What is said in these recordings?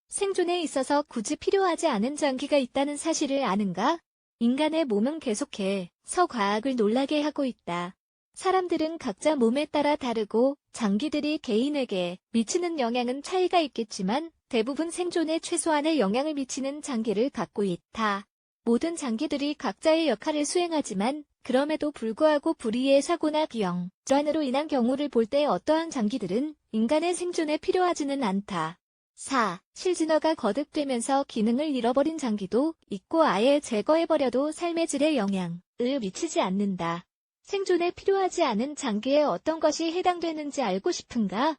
생존에 있어서 굳이 필요하지 않은 장기가 있다는 사실을 아는가? 인간의 몸은 계속해서 과학을 놀라게 하고 있다. 사람들은 각자 몸에 따라 다르고 장기들이 개인에게 미치는 영향은 차이가 있겠지만 대부분 생존에 최소한의 영향을 미치는 장기를 갖고 있다. 모든 장기들이 각자의 역할을 수행하지만 그럼에도 불구하고 불의의 사고나 기형, 질환으로 인한 경우를 볼 때 어떠한 장기들은 인간의 생존에 필요하지는 않다. 4. 실진화가 거듭되면서 기능을 잃어버린 장기도 있고 아예 제거해버려도 삶의 질에 영향을 미치지 않는다. 생존에 필요하지 않은 장기에 어떤 것이 해당되는지 알고 싶은가?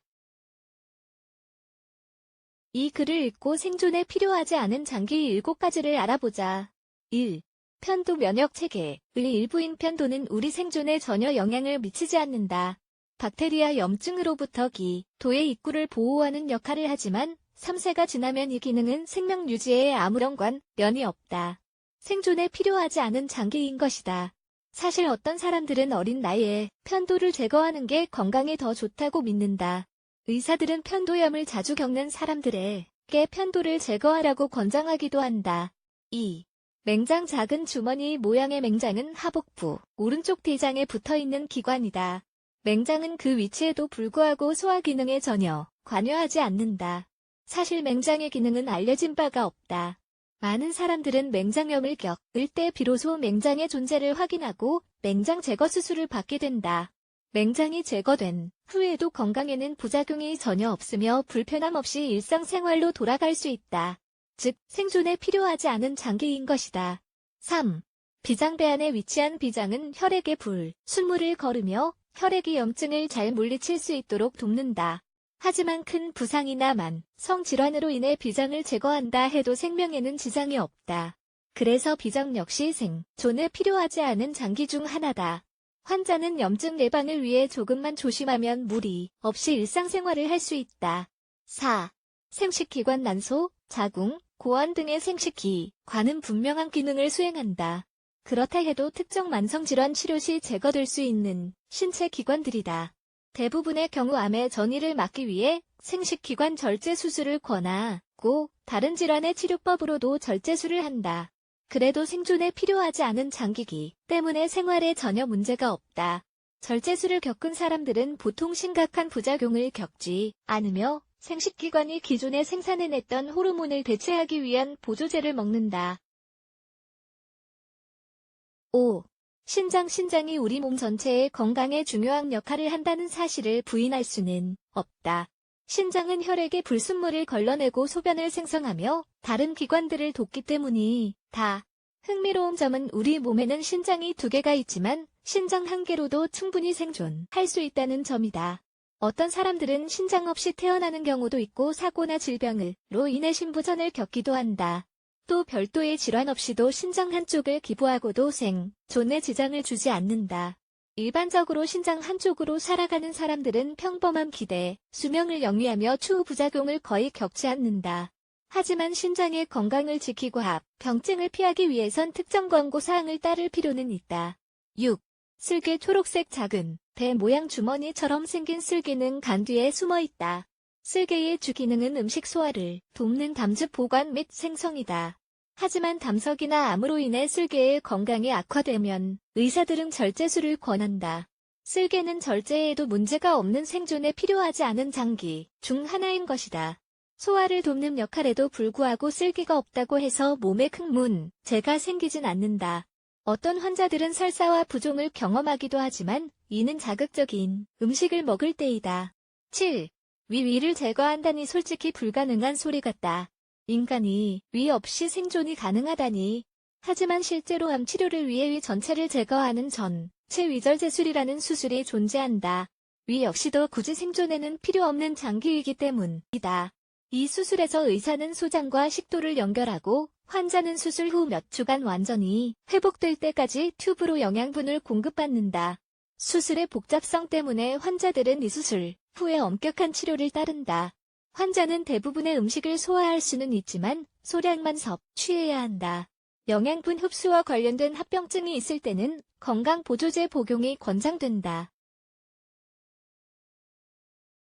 이 글을 읽고 생존에 필요하지 않은 장기 7가지를 알아보자. 1. 편도 면역체계의 일부인 편도는 우리 생존에 전혀 영향을 미치지 않는다. 박테리아 염증으로부터 기도의 입구를 보호하는 역할을 하지만 3세가 지나면 이 기능은 생명 유지에 아무런 관련이 없다. 생존에 필요하지 않은 장기인 것이다. 사실 어떤 사람들은 어린 나이에 편도를 제거하는 게 건강에 더 좋다고 믿는다. 의사들은 편도염을 자주 겪는 사람들에게 편도를 제거하라고 권장하기도 한다. 2. 맹장 작은 주머니 모양의 맹장은 하복부, 오른쪽 대장에 붙어있는 기관이다. 맹장은 그 위치에도 불구하고 소화 기능에 전혀 관여하지 않는다. 사실 맹장의 기능은 알려진 바가 없다. 많은 사람들은 맹장염을 겪을 때 비로소 맹장의 존재를 확인하고 맹장 제거 수술을 받게 된다. 맹장이 제거된 후에도 건강에는 부작용이 전혀 없으며 불편함 없이 일상생활로 돌아갈 수 있다. 즉, 생존에 필요하지 않은 장기인 것이다. 3. 비장배 안에 위치한 비장은 혈액의 순물을 거르며 혈액이 염증을 잘 물리칠 수 있도록 돕는다. 하지만 큰 부상이나 만성 질환으로 인해 비장을 제거한다 해도 생명에는 지장이 없다. 그래서 비장 역시 생존에 필요하지 않은 장기 중 하나다. 환자는 염증 예방을 위해 조금만 조심하면 무리 없이 일상생활을 할 수 있다. 4. 생식기관 난소, 자궁, 고환 등의 생식기관은 분명한 기능을 수행한다. 그렇다 해도 특정 만성질환 치료 시 제거될 수 있는 신체 기관들이다. 대부분의 경우 암의 전이를 막기 위해 생식기관 절제 수술을 권하고 다른 질환의 치료법으로도 절제술을 한다. 그래도 생존에 필요하지 않은 장기이기 때문에 생활에 전혀 문제가 없다. 절제술을 겪은 사람들은 보통 심각한 부작용을 겪지 않으며 생식기관이 기존에 생산해냈던 호르몬을 대체하기 위한 보조제를 먹는다. 5. 신장이 우리 몸 전체의 건강에 중요한 역할을 한다는 사실을 부인할 수는 없다. 신장은 혈액의 불순물을 걸러내고 소변을 생성하며 다른 기관들을 돕기 때문이다. 흥미로운 점은 우리 몸에는 신장이 2개가 있지만 신장 1개로도 충분히 생존할 수 있다는 점이다. 어떤 사람들은 신장 없이 태어나는 경우도 있고 사고나 질병으로 인해 신부전을 겪기도 한다. 또 별도의 질환 없이도 신장 한쪽을 기부하고도 생존에 지장을 주지 않는다. 일반적으로 신장 한쪽으로 살아가는 사람들은 평범한 기대, 수명을 영위하며 추후 부작용을 거의 겪지 않는다. 하지만 신장의 건강을 지키고 병증을 피하기 위해선 특정 권고사항을 따를 필요는 있다. 6. 쓸개 초록색 작은 배 모양 주머니처럼 생긴 쓸개는 간 뒤에 숨어 있다. 쓸개의 주기능은 음식 소화를 돕는 담즙 보관 및 생성이다. 하지만 담석이나 암으로 인해 쓸개의 건강이 악화되면 의사들은 절제술을 권한다. 쓸개는 절제에도 문제가 없는 생존에 필요하지 않은 장기 중 하나인 것이다. 소화를 돕는 역할에도 불구하고 쓸개가 없다고 해서 몸에 큰 문제가 생기진 않는다. 어떤 환자들은 설사와 부종을 경험하기도 하지만 이는 자극적인 음식을 먹을 때이다. 7. 위를 제거한다니 솔직히 불가능한 소리 같다. 인간이 위 없이 생존이 가능하다니. 하지만 실제로 암 치료를 위해 위 전체를 제거하는 전체 위절제술이라는 수술이 존재한다. 위 역시도 굳이 생존에는 필요 없는 장기이기 때문이다. 이 수술에서 의사는 소장과 식도를 연결하고 환자는 수술 후 몇 주간 완전히 회복될 때까지 튜브로 영양분을 공급받는다. 수술의 복잡성 때문에 환자들은 이 수술 후에 엄격한 치료를 따른다. 환자는 대부분의 음식을 소화할 수는 있지만 소량만 섭취해야 한다. 영양분 흡수와 관련된 합병증이 있을 때는 건강보조제 복용이 권장된다.